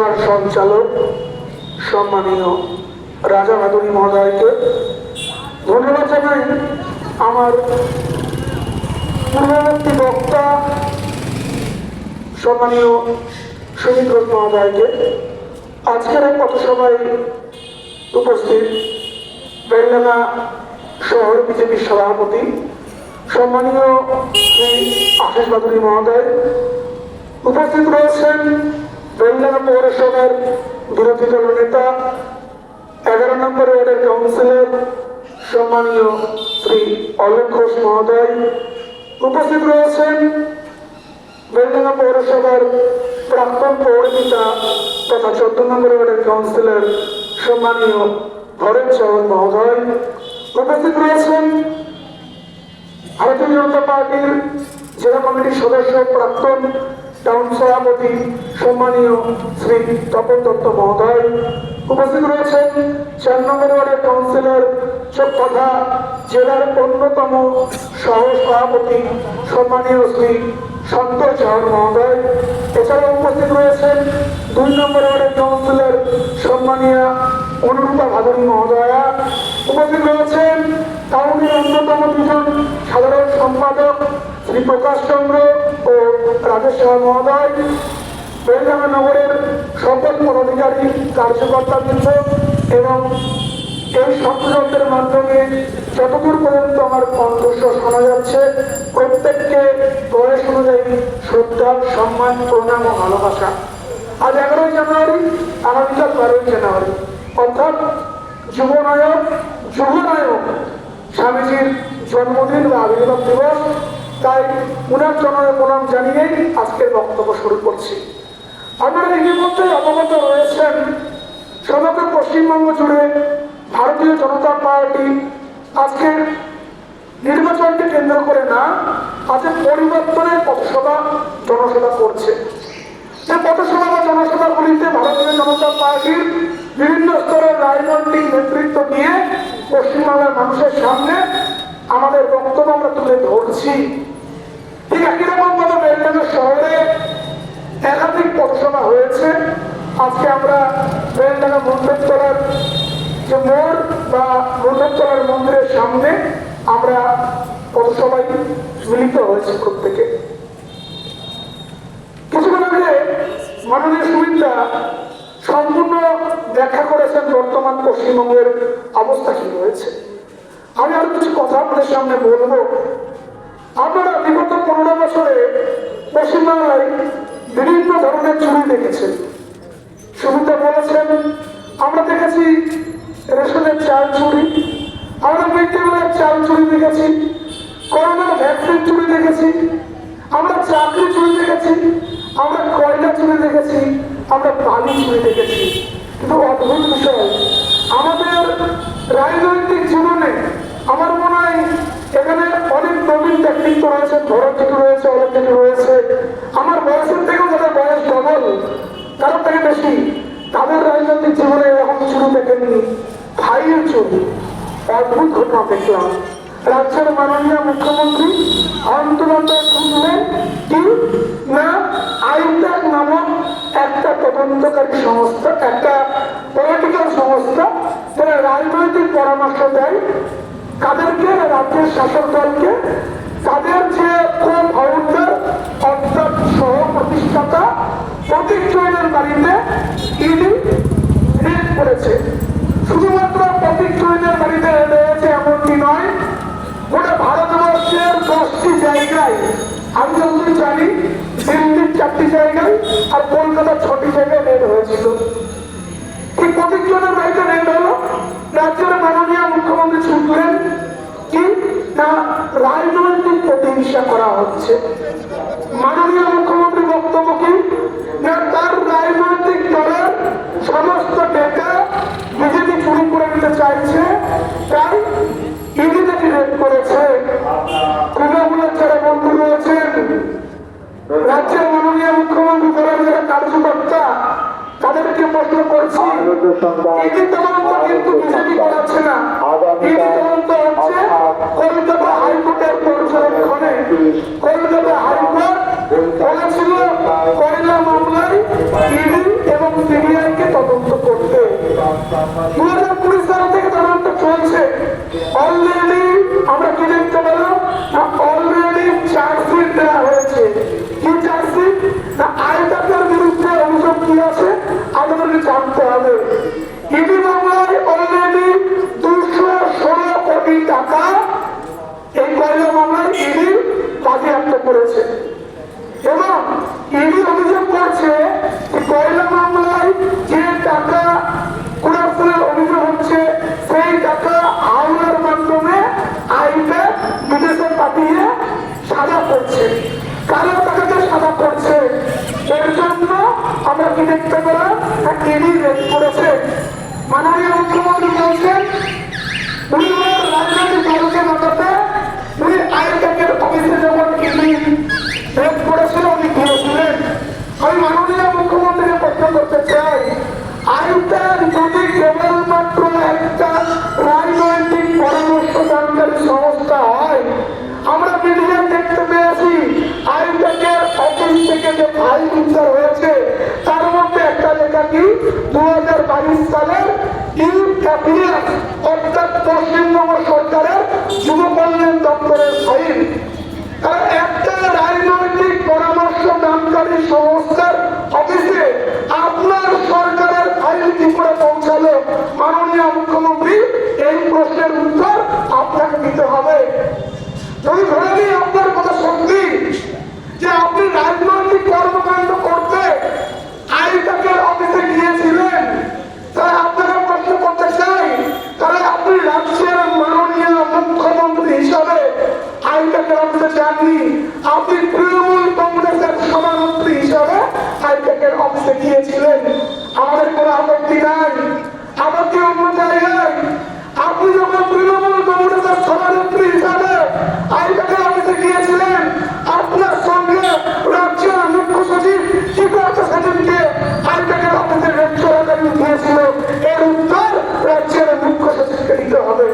পরিচালনার সঞ্চালক সম্মানীয় রাজা ভাদুরী মহোদয়কে ধন্যবাদ জানাই। আমার পূর্ববর্তী বক্তা সম্মানীয় সুমিত ঘোষ মহোদয়কে, আজকের এই পথসভায় উপস্থিত বেলডাঙ্গা শহর বিজেপির সভাপতি সম্মানীয় শ্রী আশিস ভাদুরী মহোদয়, উপস্থিত রয়েছেন বেলডাঙ্গা পৌরসভার বিরোধী দল নেতা 11 নম্বর ওয়ার্ডের কাউন্সিলর সম্মানীয় শ্রী অলোক ঘোষ মহোদয়, উপস্থিত রয়েছেন বেলডাঙ্গা পৌরসভার প্রাক্তন পৌরপিতা তথা 14 নম্বর ওয়ার্ডের কাউন্সিলর সম্মানীয় ভরেন চৌহান মহোদয়, উপস্থিত রয়েছেন ভারতীয় জনতা পার্টির জেলা কমিটির সদস্য প্রাক্তন টাউন সভাপতি সম্মানীয় শ্রী তপন দত্ত মহোদয়, উপস্থিত রয়েছেন 4 নম্বর ওয়ার্ডের কাউন্সিলর তথা জেলার অন্যতম সহ সভাপতি সম্মানীয় শ্রী সন্তোষ ঝাড় মহোদয়। এছাড়াও উপস্থিত রয়েছেন 2 নম্বর ওয়ার্ডের কাউন্সিলর সম্মানীয় অনুরূপা ভাদুরী মহোদয়া, উপস্থিত রয়েছেন টাউনের অন্যতম 2জন সাধারণ সম্পাদক শ্রী প্রকাশ চন্দ্র ও রাজেশ সাহা মহোদয়, বেলডাঙ্গা নগরের সকল পদাধিকারী কার্যকর্তাবৃন্দ এবং এই সংযোগের মাধ্যমে যতদূর পর্যন্ত আমার কণ্ঠস্বর শোনা যাচ্ছে প্রত্যেককে বয়স অনুযায়ী শ্রদ্ধা, সম্মান, প্রণাম ও ভালোবাসা। আজ 11ই জানুয়ারি, আগামীকাল 12ই জানুয়ারি, অর্থাৎ যুবনায়ক স্বামীজির জন্মদিন বা আবির্ভাব দিবস। তাই উনার জন্মের প্রণাম জানিয়েই আজকের বক্তব্য শুরু করছি। আপনারা ইতিমধ্যে অবগত রয়েছেন সমগ্র পশ্চিমবঙ্গ জুড়ে ভারতীয় জনতা পার্টি আজকে নির্বাচনকে কেন্দ্র করে না, আজকে পরিবর্তনের পথসভা জনসভা করছে। এই পথসভা বা জনসভাগুলিতে ভারতীয় জনতা পার্টির বিভিন্ন স্তরের রাজনৈতিক নেতৃত্ব দিয়ে পশ্চিমবাংলার মানুষের সামনে আমাদের বক্তব্য আমরা তুলে ধরছি। ঠিক একই রকম ভাবে বেলডাঙ্গা শহরে একাধিক পথসভা হয়েছে। আজকে আমরা বেলডাঙ্গা মন্ডপতলার যে মোড় বা মন্ডপতলার মন্দিরের সামনে আমরা পথসভায় মিলিত হয়েছে। প্রত্যেকে কিছুক্ষণ আগে মাননীয় সুমিতা সম্পূর্ণ ব্যাখ্যা করেছেন বর্তমান পশ্চিমবঙ্গের অবস্থা কি রয়েছে। আমি আরো কিছু কথা আপনাদের সামনে বলবো। আপনারা বিগত 15 বছরে পশ্চিমবাংলায় বিভিন্ন ধরনের চুরি দেখেছেন। সুমিতা বলেছেন আমরা দেখেছি রেশনের চাল চুরি, আমরা মিড ডে মিলের চাল চুরি দেখেছি, করোনার ভ্যাকসিন চুরি দেখেছি, আমরা চাকরি চুরি দেখেছি, আমরা কয়লা চুরি দেখেছি, আমরা বালি চুরি দেখেছি। কিন্তু অদ্ভুত বিষয়, আমাদের রাজনৈতিক জীবনে আমার মনে হয় এখানে অনেক নবীন ব্যক্তিত্ব রয়েছে, ভরতজিটু রয়েছে, অলোকজিটু রয়েছে। আমার বয়সের থেকেও যাদের বয়স ডবল, কারোর থেকে বেশি, তাদের রাজনৈতিক জীবনে এরকম চুরি দেখেননি। ফাইল চুরি, অদ্ভুত ঘটনা দেখলাম। রাজ্যের মাননীয় মুখ্যমন্ত্রী আন্দোলন শুনলেন কি না, আইপ্যাক নামক একটা তদন্তকারী সংস্থা, একটা পলিটিক্যাল সংস্থা, তারা রাজনৈতিক পরামর্শ দেয় তাদেরকে, রাজ্যের শাসক দলকে, তাদের যে কো-ফাউন্ডার অর্থাৎ সহ প্রতিষ্ঠাতা প্রতীক চৌধুরীর বাড়িতে ইডি রেড করেছে। শুধুমাত্র প্রতীক চৌধুরীর বাড়িতে রেড হয়েছে এমনটি নয়, গোটা ভারতবর্ষের 10টি জায়গায়, আমি যতদূর জানি দিল্লির 4টি জায়গায় আর কলকাতার 6টি জায়গায় রেড হয়েছিল। কি প্রতীক চৌধুরীর বাড়িতে রেড হলো? রাজ্যের মাননীয় মুখ্যমন্ত্রী ছুটলেন কি না, রাজনৈতিক প্রতিহিংসা করা হচ্ছে। মাননীয় মুখ্যমন্ত্রী বক্তব্য কি না, তার রাজনৈতিক দলের সমস্ত টাকা বিজেপি চুরি করে নিতে চাইছে, তাই ইডি থেকে রেড করেছে। তৃণমূলের যারা বন্ধু রয়েছেন, রাজ্যের মাননীয় মুখ্যমন্ত্রী দলের যারা কার্যকর্তা, তাদেরকে প্রশ্ন করছি, ইডি তদন্ত কিন্তু বিজেপি করাচ্ছে না, ইডি তদন্ত হচ্ছে কলকাতা হাইকোর্টের পর্যবেক্ষণে। কলকাতা হাইকোর্ট বলেছিল কয়লা মামলায় ইডি এবং কি আছে আমাদেরকে জানতে হবে। ইডি মামলায় অলরেডি 216 কোটি টাকা এই কয়লা মামলায় ইডি বাজেয়াপ্ত করেছে এবং ইডি অভিযোগ করছে কয়লা মামলায় যে টাকা কুড়াফুলের অভিযোগ হচ্ছে সেই টাকা হাওলার মাধ্যমে আইনে বিদেশে পাঠিয়ে সাজা করছে। কারো টাকাকে সাজা করছে, এর জন্য আমরা কি দেখতে পেলাম ইডি রেড করেছে। মাননীয় মুখ্যমন্ত্রী বলছেন উনি রাজনৈতিক দলকে বাঁচাতে উনি আইনের অফিসে যখন ইডি রেড করেছিল উনি গিয়েছিলেন। আমি মাননীয় মুখ্যমন্ত্রীকে প্রশ্ন করতে চাই, আইনটা যদি কেবলমাত্র একটা রাজনৈতিক পরামর্শদানকারী সংস্থা হয়, আমরা মিডিয়া দেখতে পেয়েছি আইনটাকে অফিস থেকে যে ফাইল উদ্ধার হয়েছে তার মধ্যে একটা লেখা কি 2022 সালের অর্থাৎ পশ্চিমবঙ্গ সরকারের যুব কল্যাণ দপ্তরের ফাইল। একটা রাজনৈতিক পরামর্শ দানকারী সংস্থার অফিসে আপনার সরকারের ফাইল কি করে পৌঁছালো? মাননীয় মুখ্যমন্ত্রী এই প্রশ্নের উত্তর আপনাকে দিতে হবে। যদি ধরে নিই আপনার কথা সত্যি যে আপনি রাজনৈতিক কর্মকাণ্ড করতে আইনটাকে অফিসে গিয়েছিলেন, তাহলে আপনাকে প্রশ্ন করতে চাই, তাহলে আপনি রাজ্যের মাননীয় মুখ্যমন্ত্রী হিসাবে আইনটাকে অফিসে যাননি, আপনি তৃণমূল কংগ্রেসের সভানেত্রী হিসাবে আইনটাকে অফিসে গিয়েছিলেন। আমাদের কোনো আপত্তি নাই, আপত্তি অন্য জায়গায়। আপনি যখন তৃণমূল কংগ্রেসের সভানেত্রী হিসাবে আইনটাকে অফিসে গিয়েছিলেন, আপনার সঙ্গে রাজ্যের মুখ্য সচিব কি করতে সচিবকে আইনটাকে অফিসে রেড চলাকালীন দিয়েছিল, এর উত্তর রাজ্যের মুখ্য সচিবকে দিতে হবে।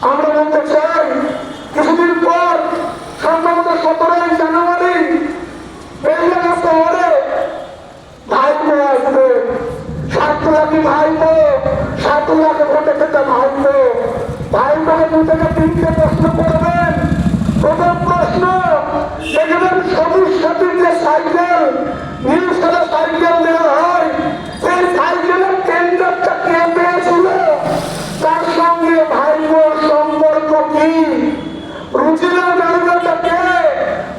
আমরা বলতে চাই কিছুদিন পর সম্ভবত 17 জানুয়ারি বেলডাঙ্গা শহরে ভাইপো আসবে, 7 লাখি ভাইপো, 7 লাখ ভোটে পেতে ভাইপো। ভাইপোকে 2 থেকে 3টে প্রশ্ন করবেন। প্রথম প্রশ্ন, দেখবেন সবুজ সাথীর যে সাইকেল, নীল সাদা সাইকেল দেওয়া হয়, সেই সাইকেলের টেন্ডারটা কে পেয়েছিল? তার সঙ্গে ভাইপোর সম্পর্ক কি? রুজিলা নারুলাটা কে?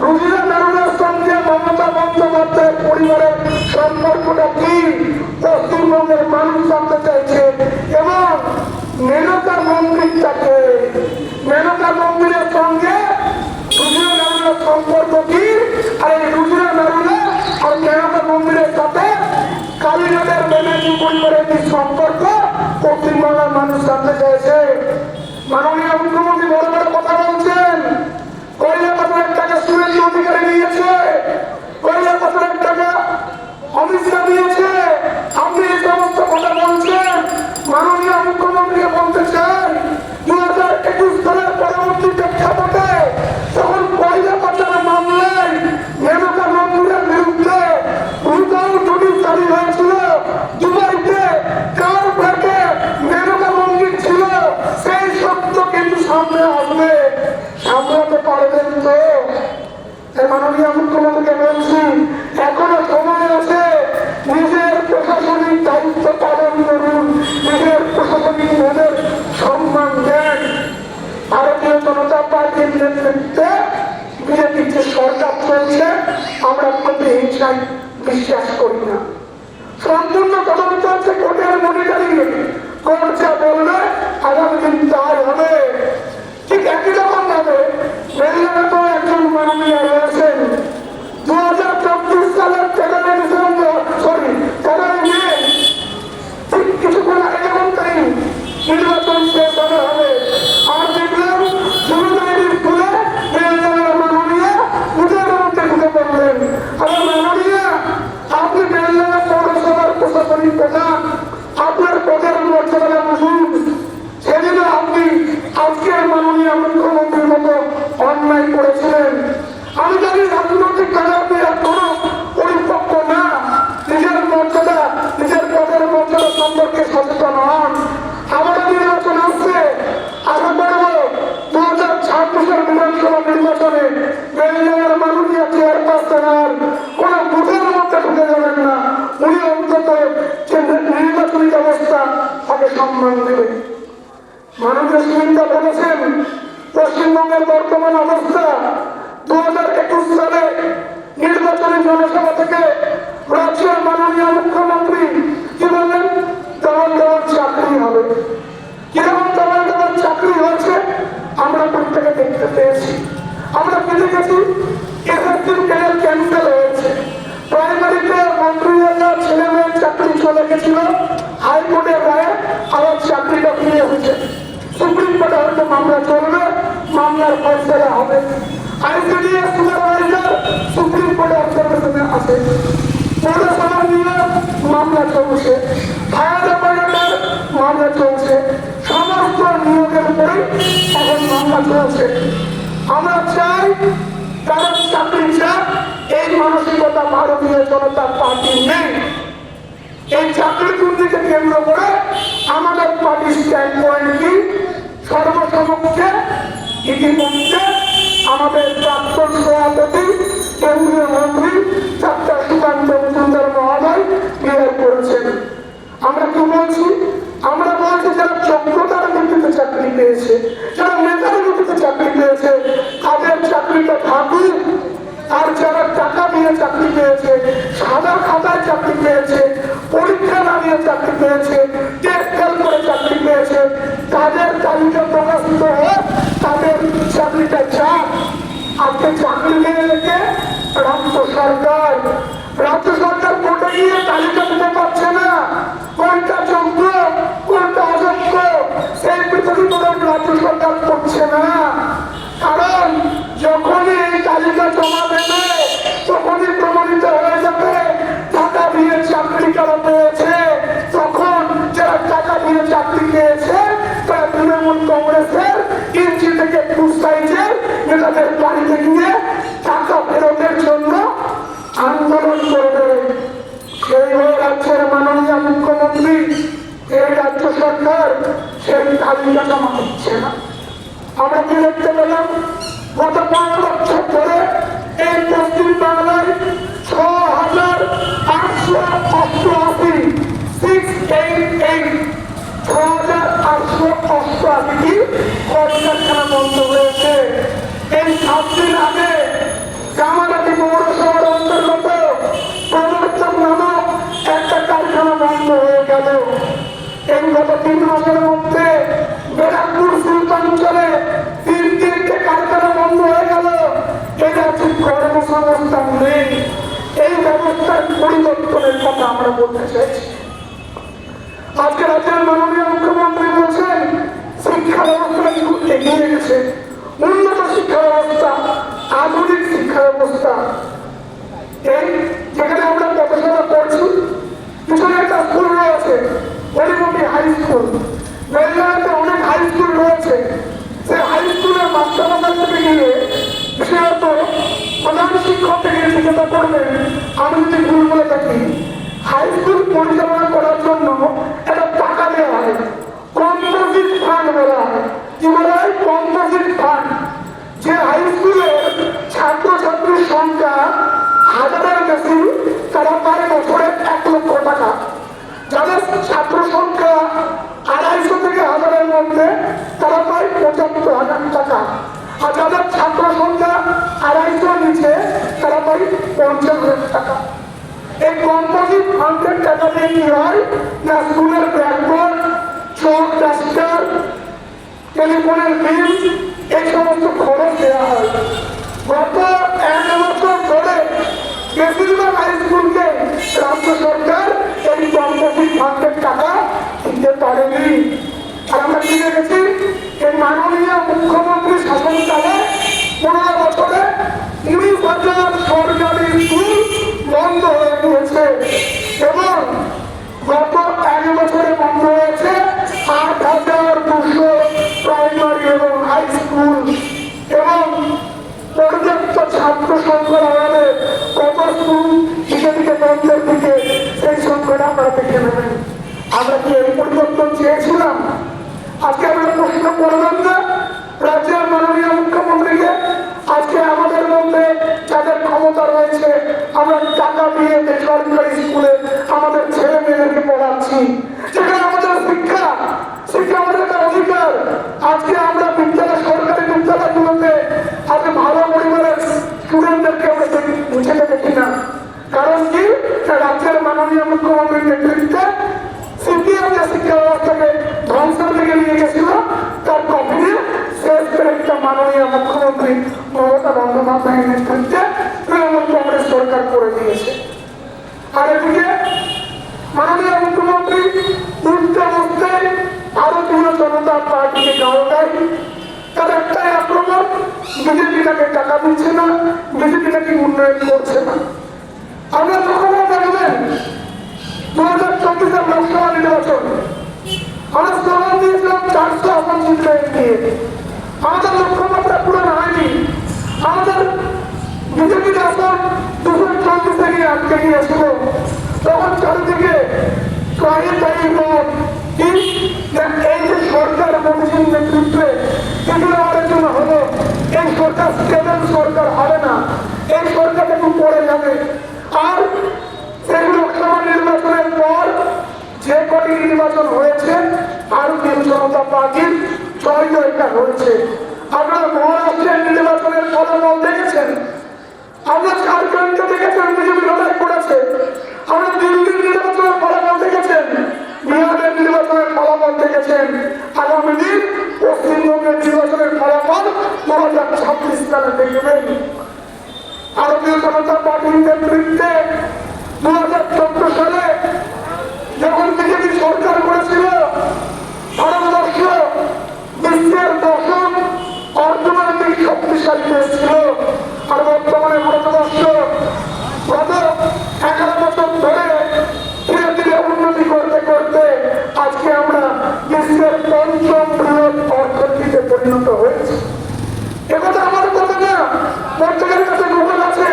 রুজিলা নারুলার সঙ্গে মমতা বন্দ্যোপাধ্যায়ের পরিবারের সম্পর্কটা কি? পশ্চিমবঙ্গের মানুষ জানতে চাইছে। এবং মেনকা মন্দিরটাকে, মেনকা মন্দিরের সঙ্গে রুজিলা নারুলার সম্পর্ক কি? আর এই রুজিলা নারুলা আর মেনকা মন্দিরের সাথে কালীঘাটের ব্যানার্জি পরিবারের কি সম্পর্ক পশ্চিমবাংলার মানুষ জানতে চাইছে। মাননীয় মুখ্যমন্ত্রী বড় বড় কথা বলছেন, কয়লা পাথরের টাকা সুরেন্দ্র অধিকারী নিয়েছে, কয়লা পাথরের টাকা অমিত শাহ নিয়েছে, আপনি এই সমস্ত কথা বলছেন। মাননীয় মুখ্যমন্ত্রীকে বলতে চাই 2021 সালের পরবর্তী প্রেক্ষাপটে তখন কয়লা পাথরের মামলায় মেনকা মন্দিরের বিরুদ্ধে নোটিশ জারি হয়েছিল, দুবাইতে কার ব্যাগে মেনকা মন্দির ছিল, সেই সত্য কিন্তু সামনে আসবে। সামলাতে পারবেন তো? মাননীয় মুখ্যমন্ত্রীকে বলছি এখনো সময় আছে, নিজের প্রশাসনিক দায়িত্ব পালন করুন, নিজের প্রশাসনিক পদের সম্মান দেন। ভারতীয় জনতা পার্টির নেতৃত্বে বিজেপির যে সরকার চলছে আমরা কোনো হিংসায় বিশ্বাস করি না। সম্পূর্ণ তদন্ত হচ্ছে কোর্টের মনিটরিং, কোর্ট যা বলবে আগামী দিন তাই হবে। ঠিক একই রকম ভাবে বেলডাঙ্গাতেও একজন মাননীয় রয়েছেন। 2024 সালের 13 ডিসেম্বর, 13 মে, ঠিক কিছুক্ষণ আগে যখন তাই নির্বাচন শেষ হবে, আর দেখলাম জমিদারির স্কুলে বেলডাঙ্গার মাননীয় নিজের মধ্যে ঢুকে পড়লেন। আমার মাননীয়, আপনি বেলডাঙ্গা পৌরসভার প্রশাসনিক প্রধান, আপনার পদের মর্যাদা বুঝুন। সেদিনও আপনি আজকের মাননীয় মুখ্যমন্ত্রীর মতো অন্যায় করেছিলেন। আমি সুমিতা বলেছেন পশ্চিমবঙ্গের বর্তমান অবস্থা 2021 সালে নির্বাচনী জনসভা থেকে রাজ্যের মাননীয় মুখ্যমন্ত্রী কি বললেন, দেওয়াল দেওয়ার চাকরি হবে। কিরকম দেওয়াল দেওয়ার চাকরি হয়েছে আমরা প্রত্যেকে দেখতে পেয়েছি। আমরা পেতে গেছি এসএসসির ক্যারিয়ার ক্যান্সেল হয়েছে, প্রাইমারিতে মন্ত্রীরা ছেলে মেয়ের চাকরি চলে গেছিল, হাইকোর্টের রায়ে আবার চাকরিটা ফিরে হয়েছে। সুপ্রিম কোর্টে হয়তো মামলা চলবে, মামলার ফয়সালা হবে। আইসিডিএস সুপারভাইজার সুপ্রিম কোর্টে অবজারভেশনে আছে, পৌরসভা নিয়ে মামলা চলছে, ফায়ার অপারেটর মামলা চলছে, সমস্ত নিয়োগের উপরে এখন মামলা চলছে। আমরা চাই কারণ চাকরি চাই, এই মানসিকতা ভারতীয় জনতা পার্টি নেই। এই চাকরি দুর্নীতিকে কেন্দ্র করে আমাদের পার্টির স্ট্যান্ড পয়েন্ট কি, সর্বসমক্ষে ইতিমধ্যে আমাদের প্রাক্তন সভাপতি কেন্দ্রীয় মন্ত্রী ডাক্তার সুকান্ত মজুমদার মহোদয় ক্লিয়ার করেছেন। আমরা কি বলছি, আমরা বলছি যারা যোগ্যতার ভিত্তিতে চাকরি পেয়েছে, যারা নেতার ভিত্তিতে চাকরি পেয়েছে তাদের চাকরিটা থাকুক। আর যারা টাকা দিয়ে চাকরি পেয়েছে, সাদা খাতায় চাকরি পেয়েছে, পরীক্ষা না দিয়ে চাকরি পেয়েছে, টেস্ট ফেল করে চাকরি পেয়েছে, তাদের তালিকা প্রকাশিত হয়ে তাদের চাকরিটা চাক। আজকে চাকরি নিয়ে রেখে রাজ্য সরকার কোর্টে গিয়ে তালিকা দিতে পারছে না, কোনটা যোগ্য কোনটা অযোগ্য সেই পৃথিবী রাজ্য সরকার করছে না। কারণ যখনই এই তালিকা জমা দেবে তখনই প্রমাণিত হয়ে যাবে টাকা দিয়ে চাকরি কারা পেয়েছে। তখন যারা টাকা দিয়ে চাকরি পেয়েছে তারা তৃণমূল কংগ্রেসের ইঞ্চি থেকে কুস্তাইজের নেতাদের বাড়িতে গিয়ে টাকা ফেরতের জন্য আন্দোলন করবে। সেই রাজ্যের মাননীয় মুখ্যমন্ত্রী, এই রাজ্য সরকার সেই তালিকা জমা দিচ্ছে না। আমরা কি দেখতে পেলাম, গত 5 বছর ধরে এই পশ্চিম বাংলায় 6,888টি কলকারখানা বন্ধ হয়েছে। এই 7 দিন আগে কামারহাটি পৌরসভার অন্তর্গত প্রবর্তক নামক একটা কারখানা বন্ধ হয়ে গেল। এই গত 3 মাসের মধ্যে ব্যারাকপুর শিল্পাঞ্চলে 3টি কারখানা বন্ধ হয়ে গেল। এটা ঠিক কর্মসংস্থান নেই। এই ব্যবস্থার পরিবর্তনের কথা আমরা বলতে চাইছি। আজকে রাজ্যের মাননীয় মুখ্যমন্ত্রী বলছেন শিক্ষা ব্যবস্থা এগিয়ে গেছে, উন্নত শিক্ষা ব্যবস্থা, আধুনিক শিক্ষা ব্যবস্থা। এই যেখানে আমরা গবেষণা করছি পিছনে একটা স্কুল রয়েছে, হরিমন্ডি হাই স্কুল, বেলগাঁওতে অনেক হাই স্কুল রয়েছে। সেই হাই স্কুলের মাস্টারমশাই থেকে গিয়ে বিশেষত প্রধান শিক্ষক থেকে জিজ্ঞাসা করবেন, আমি যদি ভুল বলে থাকি, হাই স্কুল পরিচালনা করার জন্য একটা টাকা দেওয়া হয়, কম্পোজিট ফান্ড বলা হয়। কি বলা হয়? Composite fund. যে হাই স্কুলের ছাত্রছাত্রীর সংখ্যা 1000-এর বেশি তারা পায় বছরে 1 লক্ষ টাকা। যাদের ছাত্র সংখ্যা 250 থেকে 1000-এর মধ্যে তারা পায় 75,000 টাকা। আর যাদের ছাত্র সংখ্যা 250 নিচে তারা পায় 50,000 টাকা। এই কম্পোজিট ফান্ডের টাকা দিয়ে কি হয় না, স্কুলের ব্ল্যাকবোর্ড, চক, ডাস্টার, টেলিফোনের বিল, এই সমস্ত খরচ দেওয়া হয়। গত 1 বছর ধরে বেশিরভাগ হাই স্কুলকে রাজ্য সরকার এই কম্পোজিট ফান্ডের টাকা দিতে পারেনি। আর আমরা কি দেখেছি, এই মাননীয় মুখ্যমন্ত্রী শাসনকালে 15 বছরে 19,000 সরকারি স্কুল বন্ধ হয়ে গিয়েছে এবং গত 1 বছরে বন্ধ হয়েছে 8,200 প্রাইমারি এবং হাই স্কুল। এবং পর্যাপ্ত ছাত্র সংখ্যার অভাবে কত স্কুল দিকে দিকে বন্ধের দিকে, সেই সংখ্যাটা আমরা দেখে নেবেন। আমরা কি এই পরিবর্তন চেয়েছিলাম? আজকে আমরা প্রশ্ন করলাম না রাজ্যের মাননীয় মুখ্যমন্ত্রীকে, আজকে আমাদের মধ্যে যাদের ক্ষমতা রয়েছে আমরা টাকা দিয়ে বেসরকারি স্কুলে আমাদের ছেলে মেয়েদেরকে পড়াচ্ছি, যেখানে আমাদের শিক্ষা আমাদের একটা অধিকার। আর বিজেপি তাকে টাকা দিচ্ছে না, বিজেপি নাকি উন্নয়ন করছে না। আমরা তখন দেখবেন 2024 লোকসভা নির্বাচন আমরা স্লোগান দিয়েছিলাম 400 আসন জিতবে নিয়ে। আমাদের লক্ষ্যমাত্রা পূরণ হয়নি। আমাদের বিজেপির আসন 240 থেকে আটকে গিয়েছিল। তখন চারিদিকে এই যে সরকার মোদীর নেতৃত্বে এগুলো আলোচনা হলো, এই সরকার স্টেবল সরকার হবে না, এই সরকার একটু পড়ে যাবে। আর সেই লোকসভা নির্বাচনের পর যে কটি নির্বাচন হয়েছে ভারতীয় জনতা পার্টির জয়টা হয়েছে। আপনারা মহারাষ্ট্রের নির্বাচনের ফলাফল দেখেছেন, আমরা ঝাড়খণ্ডে দেখেছেন বিজেপি লড়াই করেছে, আমরা দিল্লির নির্বাচনের ফলাফল দেখেছেন, বিহারের নির্বাচনের ফলাফল দেখেছেন। আগামী দিন পশ্চিমবঙ্গের নির্বাচনের ফলাফল 2026 সালে দেখবেন। ভারতীয় জনতা পার্টির নেতৃত্বে 2014 সালে যখন বিজেপি সরকার করেছিল, ভারতবর্ষ বিশ্বের 10ম অর্থনৈতিক শক্তিশালী দেশ ছিল। আর বর্তমানে ভারতবর্ষ গত 11 বছর ধরে ধীরে ধীরে উন্নতি করতে করতে আজকে আমরা বিশ্বের 5ম বৃহৎ অর্থনীতিতে পরিণত হয়েছি। একথা আমার কথা না, প্রত্যেকের কাছে গুগল আছে,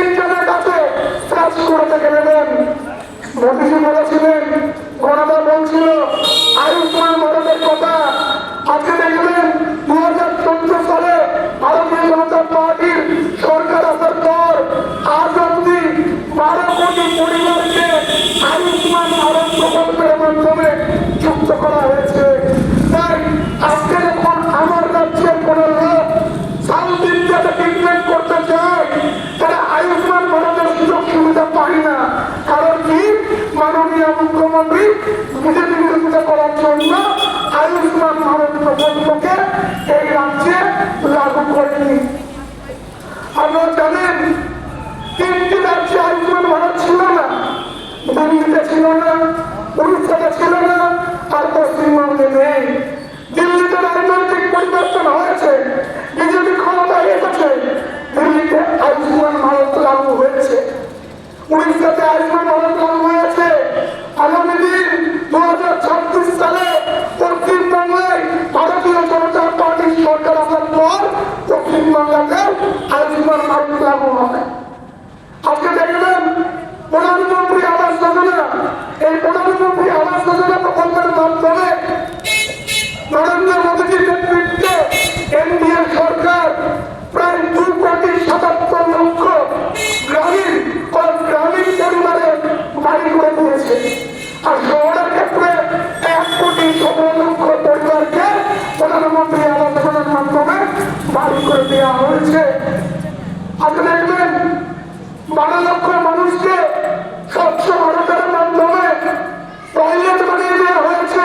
ইন্টারনেট আছে, সার্চ করে দেখে নেবেন। মোদীজি বলেছিলেন, গণতা বলছিল আয়ুষ্মান ভারতের কথা। আজকে দেখবেন 2014 সালে ভারতীয় জনতা পার্টির সরকার আসার পর আজ অব্দি 12 কোটি পরিবারকে আয়ুষ্মান ভারত প্রকল্পের মাধ্যমে যুক্ত করা হয়েছে। তাই আজকে যখন আমার রাজ্যের কোন লোক সাউথ ইন্ডিয়াতে ট্রিটমেন্ট করতে চায়, তারা আয়ুষ্মান ভারতের সুযোগ সুবিধা পায় না। কারণ কি, মাননীয় মুখ্যমন্ত্রী বিজেপি বিরোধিতা করার জন্য আয়ুষ্মান ভারত প্রকল্পকে এই রাজ্যে লাগু করেনি। আপনারা জানেন 3টি রাজ্যে আয়ুষ্মান ভারত ছিল না, দিল্লিতে ছিল না, উড়িষ্যাতে ছিল না, আর পশ্চিমবঙ্গে নেই। দিল্লিতে রাজনৈতিক পরিবর্তন হয়েছে, বিজেপি ক্ষমতায় এসেছে, দিল্লিতে আয়ুষ্মান ভারত লাগু হয়েছে, উড়িষ্যাতে আয়ুষ্মান ভারত লাগু হয়েছে। আগামী দিন 2026 সালে পশ্চিমবাংলায় ভারতীয় জনতা পার্টির সরকার আসার পর পশ্চিমবাংলাতে আয়ুষ্মান ভারত লাগু হবে। আজকে দেখবেন প্রধানমন্ত্রী আবাস যোজনা, এই প্রধানমন্ত্রী আবাস যোজনা প্রকল্পের মাধ্যমে নরেন্দ্র মোদীজির নেতৃত্বে এনডিএ সরকার প্রায় 2,77 লক্ষ গ্রামীণ পরিবারে বাড়ি করে দিয়েছে। আর শহরের ক্ষেত্রে 1,17 লক্ষ পরিবারকে প্রধানমন্ত্রী আবাস যোজনার মাধ্যমে বাড়ি করে দেওয়া হয়েছে। আজকে দেখবেন 12 লক্ষ মানুষকে স্বচ্ছ ভারতের মাধ্যমে টয়লেট বানিয়ে দেওয়া হয়েছে।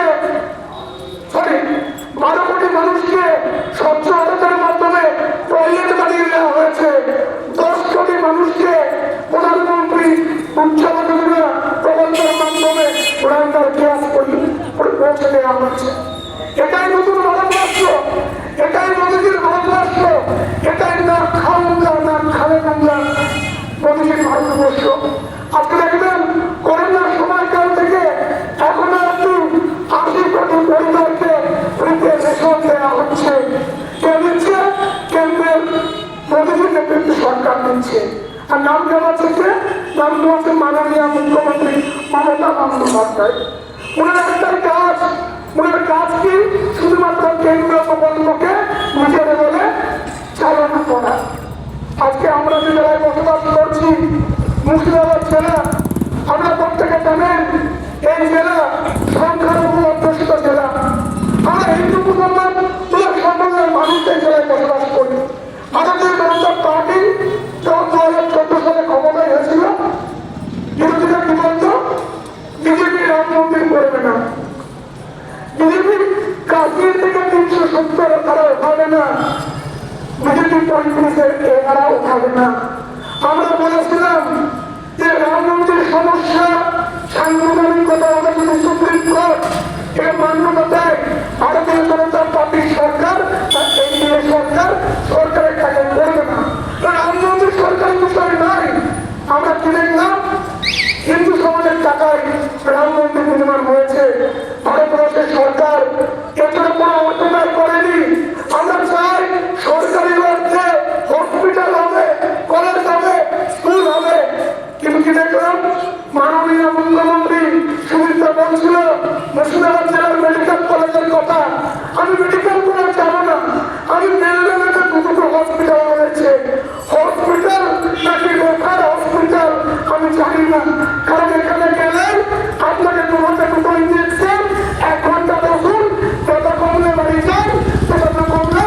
12 কোটি মানুষকে স্বচ্ছ ভারতের মাধ্যমে টয়লেট বানিয়ে দেওয়া হয়েছে। 10 কোটি মানুষকে প্রধানমন্ত্রী উজ্জ্বলা যোজনা প্রকল্পের মাধ্যমে রান্নার গ্যাস পৌঁছে দেওয়া হয়েছে। এটাই নতুন ভারতবর্ষ, এটাই মোদীজির ভারতবর্ষ, এটাই না খাওয়া না খালে বাংলা মোদীজির ভারতবর্ষ। আজকে দেখবেন করোনার সময়কাল থেকে এখনো একটু 80 কোটি পরিবারকে ফ্রিতে রেশন দেওয়া হচ্ছে। কে দিচ্ছে? কেন্দ্রের মোদীজির নেতৃত্বে সরকার দিচ্ছে। আর নাম দেওয়া হচ্ছে, নাম দেওয়া হচ্ছে মাননীয় মুখ্যমন্ত্রী মমতা বন্দ্যোপাধ্যায়। ওনার একটাই কাজ, ওনার কাজ কি? শুধুমাত্র কেন্দ্র প্রকল্পকে নিজের বলে চালনা করা। আজকে আমরা যে জেলায় বসবাস করছি, মুর্শিদাবাদ জেলা, আমরা প্রত্যেকে জানেন এই জেলা সংখ্যালঘু অধ্যুষিত জেলা। আমরা হিন্দু মুসলমান সম্প্রদায়ের মানুষ এই জেলায় বসবাস করি। ভারতীয় জনতা পার্টি যখন 2014 সালে ক্ষমতায় হয়েছিল, বিরোধীরা কি বলতো? বিজেপি রাম মন্দির করবে না, বিজেপি কাশ্মীর থেকে 370 তারা উঠাবে না, বিজেপি 35-এর এরা উঠাবে না। আমরা বলেছিলাম যে রাম মন্দির সমস্যা সাংবিধানিকতা অনুযায়ী সুপ্রিম কোর্ট এর মান্যতা দেয়, ভারতীয় জনতা পার্টির সরকার, এনডিএ সরকার সরকারের রাম মন্দির নির্মাণ হয়েছে। ভারতবর্ষের সরকার এটার কোনো অর্থনার করেনি। আমরা চাই সরকারি অর্থে হসপিটাল হবে, কলেজ হবে, স্কুল হবে। কিন্তু কি দেখলাম, মাননীয় মুখ্যমন্ত্রী সুমিত্রা বলছিল মুর্শিদাবাদ জেলার মেডিকেল কলেজের কথা। আমি মেডিকেল কলেজ যাবো না, আমি মেলবেলাতে দুটো হসপিটাল রয়েছে। হসপিটাল নাকি রেফার হসপিটাল আমি জানি না, কারণ এখানে গেলে আপনাকে তোমাকে দুটো ইঞ্জেকশন 1 ঘন্টা বসুন, যত কমলে বাড়ি যান, তত কমলে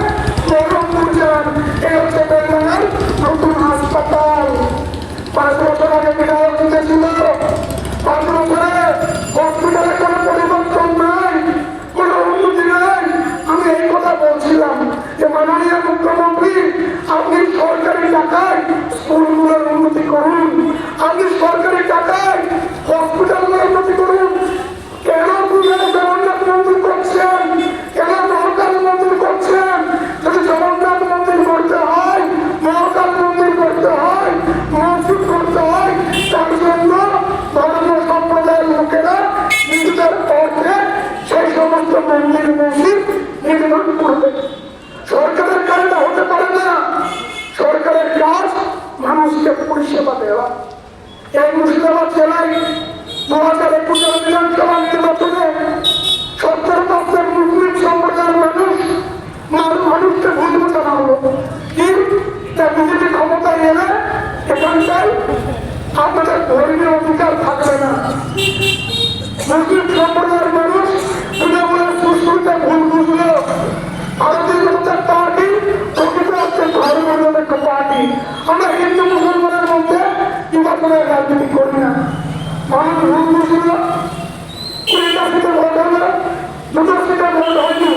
বহরমপুর যান। এই হচ্ছে বেলডাঙ্গার নতুন হাসপাতাল। 5 বছর আগে বিধায়ক দিতেছিল, 5 বছরে হসপিটালে কোনো পরিবর্তন নাই, কোনো উন্নতি নাই। আমি এই কথা বলছিলাম যে মাননীয় মুখ্যমন্ত্রী, আপনি সরকারি টাকায় স্কুলগুলোর উন্নতি করুন, আপনি সরকারি টাকায় হসপিটালগুলোর উন্নতি করুন। কেন পুজোতে জগন্নাথ মন্দির করছেন, কেন মহাকাল মন্দির করছেন? যদি জগন্নাথ মন্দির করতে হয়, মহাকাল মন্দির করতে হয়, মসজিদ করতে হয়, তার জন্য ধর্মীয় সম্প্রদায়ের লোকেরা নিজেদের অর্থে সেই সমস্ত মন্দির মসজিদ নির্মাণ করবে। সরকারের কাজটা হতে পারে না। সরকারের কাজ মানুষকে পরিষেবা দেওয়া। এই মুর্শিদাবাদ জেলায় 2021 বিধানসভা নির্বাচনে 70% মুসলিম সম্প্রদায়ের মানুষকে ভুল বোঝানো হলো। কি বিজেপি ক্ষমতায় এলে এখানটায় আপনাদের ধর্মীয় অধিকার থাকবে না। মুসলিম সম্প্রদায়ের মানুষ তৃণমূলের সুশ্রুতে ভুল বুঝলো। ভারতীয় জনতা পার্টি প্রকৃত হচ্ছে ধর্মনিরপেক্ষ পার্টি। আমরা হিন্দু মুসলমানের মধ্যে নির্বাচনের রাজনীতি করি না। মানুষ ভুল বুঝলো, 20টা সিটে ভোট হলো, 2টো সিটে ভোট হয়নি।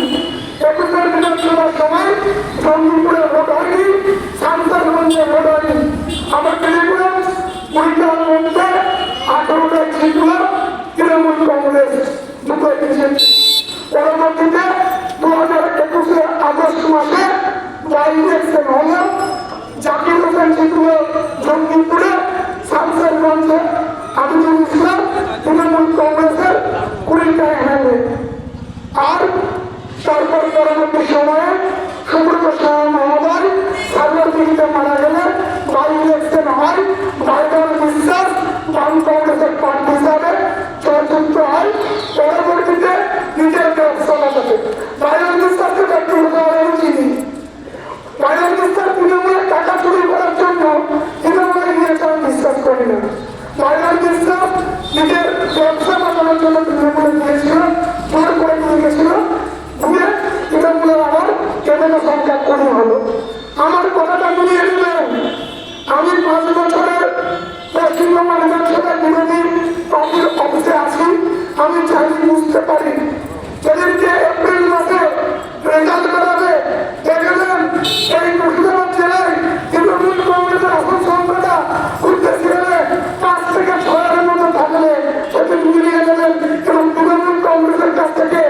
21 বিধানসভার সময় জঙ্গিপুরে ভোট হয়নি, শান্তারগঞ্জে ভোট হয়নি। আমরা টেলিগ্রাম 20টার মধ্যে 18টায় জিতল তৃণমূল কংগ্রেস, 2টোই জিতেছে। পরবর্তীতে 2021 আগস্ট মাসে ইলেকশন হলো, জাকির হোসেন জিতল জঙ্গিপুরে, শামসেরগঞ্জে আমিনুল ইসলাম তৃণমূল কংগ্রেসের 20টা এমএলএ। আর তারপর পরবর্তী সময়ে সুব্রত সাহা মহোদয় সাগরদিঘিতে মারা গেলে ইলেকশন হয়, ভাইদার বিশ্বাস বাম কংগ্রেসের প্রার্থী হিসাবে চূড়ান্ত হয়। পরবর্তীতে নিজের ব্যবসা লাগাতে ভাইদার বিশ্বাসকে ব্যক্তিগত চিনি। ভাইদার বিশ্বাস তৃণমূলের টাকা চুরি করার জন্য তৃণমূলে গিয়েছে, আমি বিশ্বাস করি না। ভাইদার বিশ্বাস নিজের ব্যবসা বাঁচানোর জন্য তৃণমূলে গিয়েছিল, জোর করে নিয়ে গেছিল, ঘুরে তৃণমূলের আবার কেন্দ্র সংখ্যা কমে হলো। আমার কথাটা মিলিয়ে নেবেন। আমি 5 বছরের পশ্চিমবঙ্গ বিধানসভা বিরোধী পার্টির অফিসে আছি। আমি জানি, বুঝতে পারি। যেদিনকে এপ্রিল মাসে রেজাল্ট বেরোবে, দেখবেন এই মুর্শিদাবাদ জেলায় তৃণমূল কংগ্রেসের আসন সংখ্যাটা ঘুরতে ফিরে 5 থেকে 6-এর মতো থাকলে সেটি মিলিয়ে নেবেন। এবং তৃণমূল কংগ্রেসের কাছ থেকে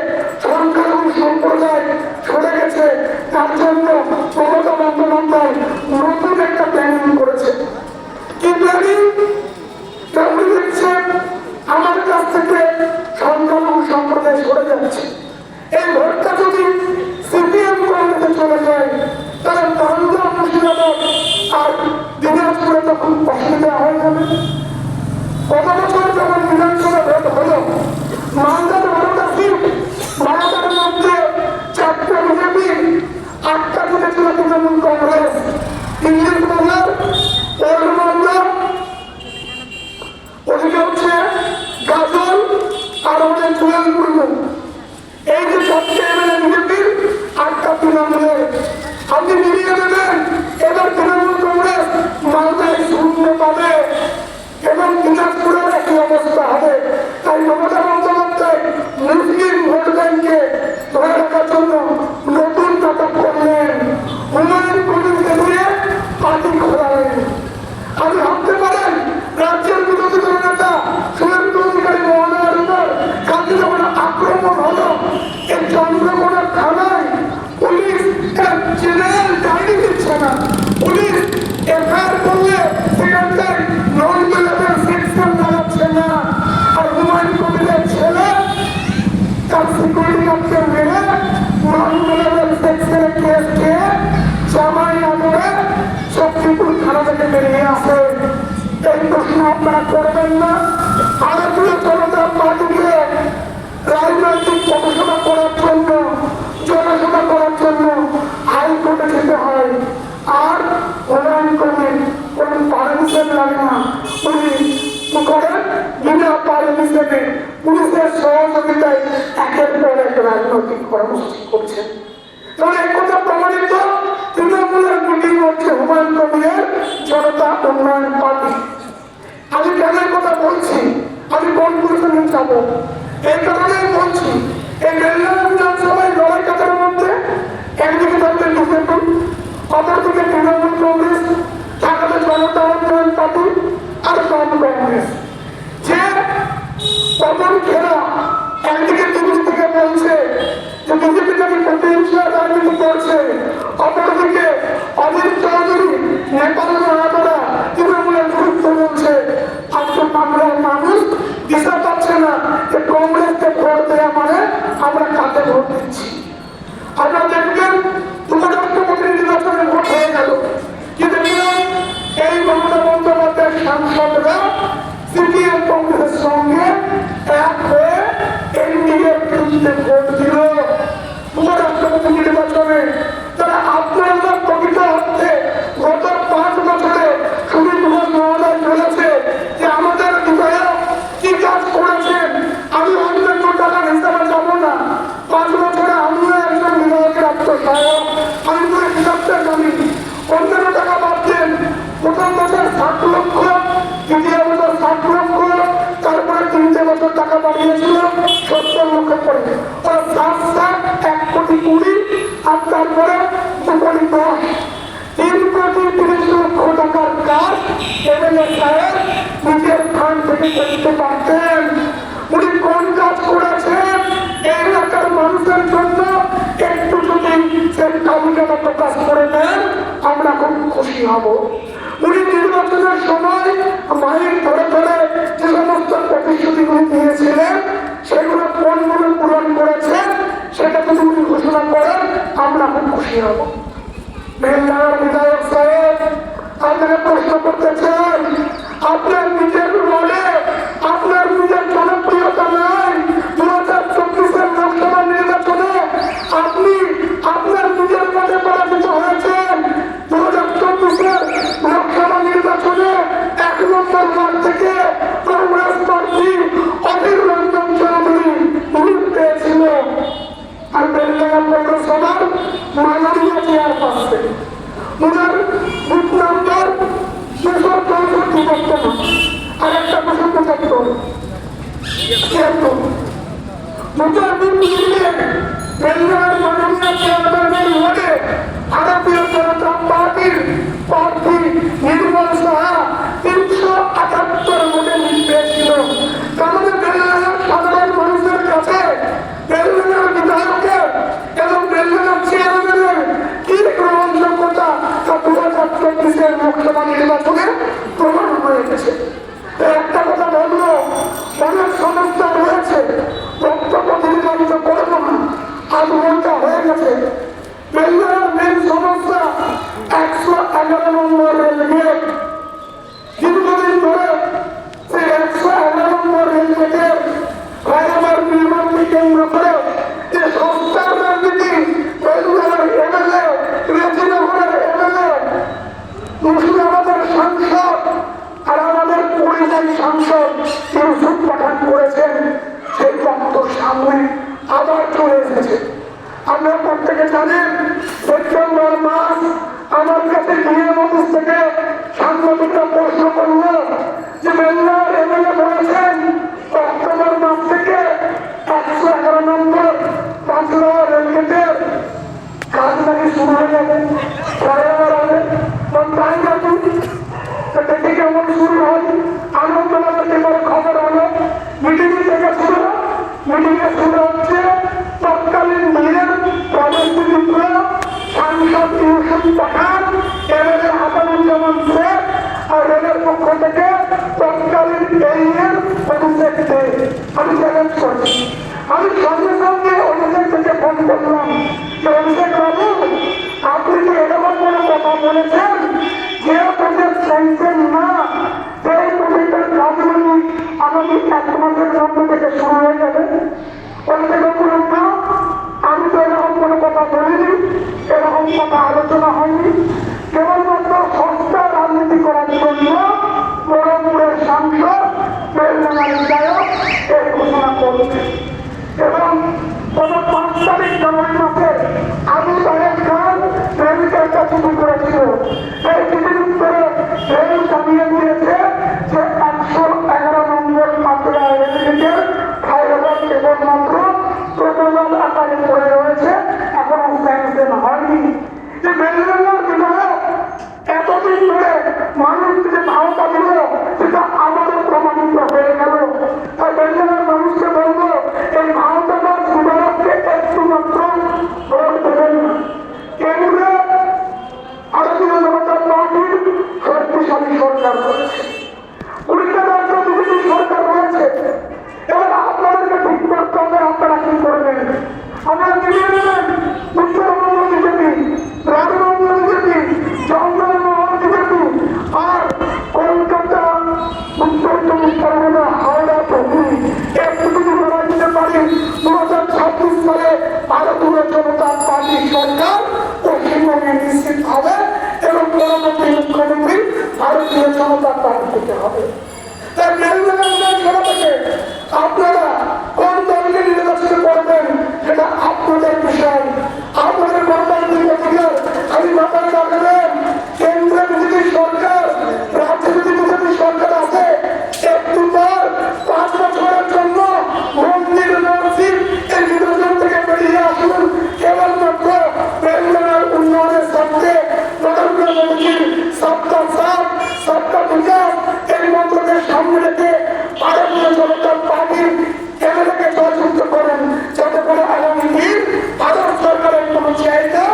সংখ্যালঘু সম্প্রদায় সরে গেছে। তার জন্য মমতা বন্দ্যোপাধ্যায় নতুন একটা প্ল্যানিং করেছে। কি প্ল্যানিং? উনি দেখছেন আমার কাছ থেকে সংখ্যালঘু সম্প্রদায় সরে যাচ্ছে। এই ভোটটা যদি সিপিএম কংগ্রেসে চলে যায়, তাহলে পাঞ্জাব, মুর্শিদাবাদ আর দিনাজপুরে তখন অসুবিধা হয়ে যাবে। গত বছর যখন বিধানসভা ভোট হলো পুলিশের সহযোগিতায় একের পর এক রাজনৈতিক কর্মসূচি করছেন। তবে এক কথা প্রমাণিত, তৃণমূলের মিটিং হচ্ছে হুমায়ুন কবিরের জনতা উন্নয়ন পার্টি। আমি কেন কথা বলছি, আমি কোন পুলিশে যাবো এই কারণেই বলছি, এই বেলডাঙ্গা বিধানসভায় লড়াই কাটার মধ্যে একদিকে থাকবে বিজেপি, অপরদিকে তৃণমূল কংগ্রেস, থাকবে জনতা উন্নয়ন পার্টি আর বাম কংগ্রেস। যে পবন খেলা একদিকে দিল্লি থেকে বলছে যে বিজেপি নাকি প্রতিহিংসা রাজনীতি করছে, অপরদিকে অজিত চৌধুরী নেপাল মহাতরা তৃণমূলের বিরুদ্ধে বলছে। আজকে বাংলার মানুষ দিশা পাচ্ছে না যে কংগ্রেসকে ভোট দেওয়া মানে আমরা কাকে ভোট দিচ্ছি। আপনারা দেখবেন উপরাষ্ট্রপতির নির্বাচনে ভোট হয়ে গেল, কি দেখলাম এই মমতা বন্দ্যোপাধ্যায়ের সাংসদরা সিপিএম কংগ্রেসের সঙ্গে এক হয়ে এনডিএর বিরুদ্ধে ভোট দিল উপরাষ্ট্রপতি নির্বাচনে। তারা আপনারা প্রকৃত অর্থে গত 5 বছরে সুনীল ঘোষ মহোদয় বলেছে যে আমাদের বিধায়ক কি কাজ করেছেন। আমি অন্যান্য টাকার হিসাবে যাবো না, 5 বছরে আমিও একজন বিধায়কের আত্মসহায়ক, আমি তো হিসাবটা জানি। অন্যান্য টাকা বাদ দেন, প্রথম বছর 60 লক্ষ, দ্বিতীয় বছর 60 লক্ষ, তারপরে 3টে বছর টাকা বাড়িয়েছিল 70 লক্ষ করে, 1 কোটি 20 আর তারপরে 2 কোটি 10, 3 কোটি 30 লক্ষ টাকার কাজ এমএলএ সাহেব নিজের ফান্ড থেকে করতে পারতেন। উনি কোন কাজ করেছেন এই এলাকার মানুষের জন্য একটু যদি সেই তালিকাটা প্রকাশ করে দেন আমরা খুব খুশি হব। উনি নির্বাচনের সময় মাইক ধরে ধরে যে সমস্ত প্রতিশ্রুতিগুলি দিয়েছিলেন সেগুলো কোনগুলো পূরণ করেছেন সেটা যদি উনি ঘোষণা করেন আমরা খুব খুশি হব। বেলডাঙ্গার বিধায়ক সাহেব, আপনাকে প্রশ্ন করতে চাই, আপনার নিজের রোডে আপনার নিজের জনপ্রিয়তা নাই। 2024-এর লোকসভা নির্বাচনে আপনি আপনার নিজের মধ্যে পরাজিত হয়েছেন। 2024-এর লোকসভা নির্বাচনে 1 নম্বর ওয়ার্ড থেকে কংগ্রেস প্রার্থী অধীর রঞ্জন চৌধুরী ভোট পেয়েছিল। আর বেলডাঙ্গা পৌরসভার মাননীয় চেয়ারপারসন ওনার বুথ নাম্বার 264 বর্তমান, আর একটা 275 দুটার বুথ মিলিয়ে বেলডাঙ্গার মাননীয় চেয়ারপারসনের ওয়ার্ডে ভারতীয় জনতা পার্টির প্রার্থী নির্মল সাহা 378 ভোটে লিড পেয়েছিল। আমাদের বেলডাঙ্গার সাধারণ মানুষের কাছে বেলডাঙ্গার বিধায়কের এবং বেলডাঙ্গার চেয়ারম্যানের কি গ্রহণযোগ্যতা তা 2024-এর লোকসভা নির্বাচনে প্রমাণ হয়ে গেছে। একটা কথা বলবো, অনেক সমস্যা রয়েছে, বক্তব্য দীর্ঘায়িত করবো না, 8 ঘন্টা হয়ে গেছে। বেলডাঙ্গার মেন সমস্যা 111 নম্বর রেলগেট। দীর্ঘদিন ধরে সেই 111 নম্বর রেলগেটের ফ্লাইওভার নির্মাণকে কেন্দ্র করে যে সংস্কার রাজনীতি বেলডাঙ্গার এমএলএ, রেজিনগরের এমএলএ, মুর্শিদাবাদের সাংসদ আর আমাদের পরিযায়ী সাংসদ ইউসুফ পাঠান করেছেন, সেই তথ্য সামনে আবার চলে এসেছে। আপনারা প্রত্যেকে জানেন সেপ্টেম্বর মাস আমার কাছে ডিএম অফিস থেকে সাংবাদিকরা প্রশ্ন করল যে বেলডাঙ্গার এমএলএ বলেছেন অক্টোবর মাস থেকে 111 নম্বর পাঁচলাওয়া রেলগেটের কাজ নাকি শুরু হয়ে যাবে, ফ্লাইওভার হবে। তাই নাকি দেখে কেমন শুরু হয়, আনন্দবাজার পেপারে খবর হলো মিটিং থেকে শুরু, মিটিংয়ে শুরু হচ্ছে তৎকালীন মেয়র প্রদেশমিত্র সাংসদ ইউসুফ পাঠান, এমএলএ হাসানুজ্জামান শেখ আর রেলের পক্ষ থেকে তৎকালীন এইএর অভিষেক দে। আমি চ্যালেঞ্জ করছি, আমি সঙ্গে সঙ্গে অভিষেক থেকে ফোন করলাম যে অভিষেক বাবু আপনি কি এরকম কোনো কথা বলেছেন যে প্রজেক্ট স্যাংশন না, সেই প্রজেক্টের কাজগুলি আগামী 1 মাসের মধ্যে থেকে শুরু হয়ে যাবে? অভিষেক বলুন না, আমি তো এরকম কোনো কথা বলিনি, এরকম কথা আলোচনা হয়নি। কেবলমাত্র সস্তা রাজনীতি করার জন্য বড়পুরের সাংসদ বেলডাঙ্গার বিধায়ক এই ঘোষণা করেছে এবং গত 5 তারিখ জানুয়ারি মাসে আবু তাহের খান রেলকে একটা চিঠি করেছিল। এই চিঠির উত্তরে রেল জানিয়ে দিয়েছে যে 111 নম্বর মাত্রা রেলগেটের ফাইবার কেবলমাত্র প্রোটোকল আকারে পড়ে রয়েছে, এখনো স্যাংশন হয়নি। যে বেলডাঙ্গার বিধায়ক এতদিন ধরে মানুষ যে ভাওতা দিল সেটা আমাদের প্রমাণিত হয়ে গেল। তাই বেলডাঙ্গার মানুষকে বলবো এই ভাওতাদার বিধায়ককে একটু মাত্র ভোট দেবেন না। কেন্দ্রে ভারতীয় জনতা পার্টির শক্তিশালী সরকার রয়েছে, 20টা রাজ্য বিজেপি সরকার রয়েছে। এবার আপনাদেরকে ঠিক করতে হবে আপনারা কি করবেন। আমরা মিলিয়ে নেবেন উত্তরবঙ্গ বিজেপি, রাজবঙ্গ বিজেপি, চন্দ্রমোহন বিজেপি আর কলকাতা, উত্তর চব্বিশ পরগনা, হাওড়া, হুগলি একটু যদি ধরা দিতে পারি 2026 সালে ভারতীয় জনতা পার্টির সরকার পশ্চিমবঙ্গে নিশ্চিত হবে এবং পরবর্তী মুখ্যমন্ত্রী ভারতীয় জনতা পার্টি হতে হবে। তাই আপনারা কোন দলকে নির্বাচিত করবেন সেটা আপনাদের বিষয়, আপনাদের গণতান্ত্রিক অধিকার। আমি মাথায় রাখবেন কেন্দ্রে বিজেপি সরকার, রাজ্যে যদি বিজেপি সরকার আছে একটু পর 5 বছরের জন্য মন্দির মসজিদ এই নির্বাচন থেকে বেরিয়ে আসুন। কেবলমাত্র বেঙ্গলের উন্নয়নের স্বার্থে নরেন্দ্র মোদীর সবকা সাথ সবকা বিকাশ এই মন্ত্রকে সামনে রেখে ভারতীয় জনতা পার্টির কেন্দ্রকে জয়যুক্ত করেন, যাতে করে আগামী দিন ভারত সরকারের কোন জায়গা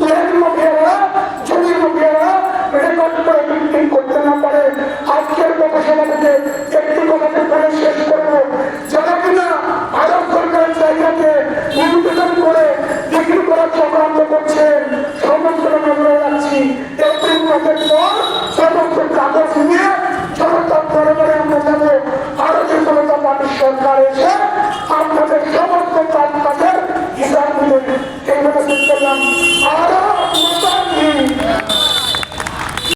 লেন মাফিয়ারা, জমি মাফিয়ারা রেকর্ড করে বিক্রি করতে না পারে। আজকের গবেষণা থেকে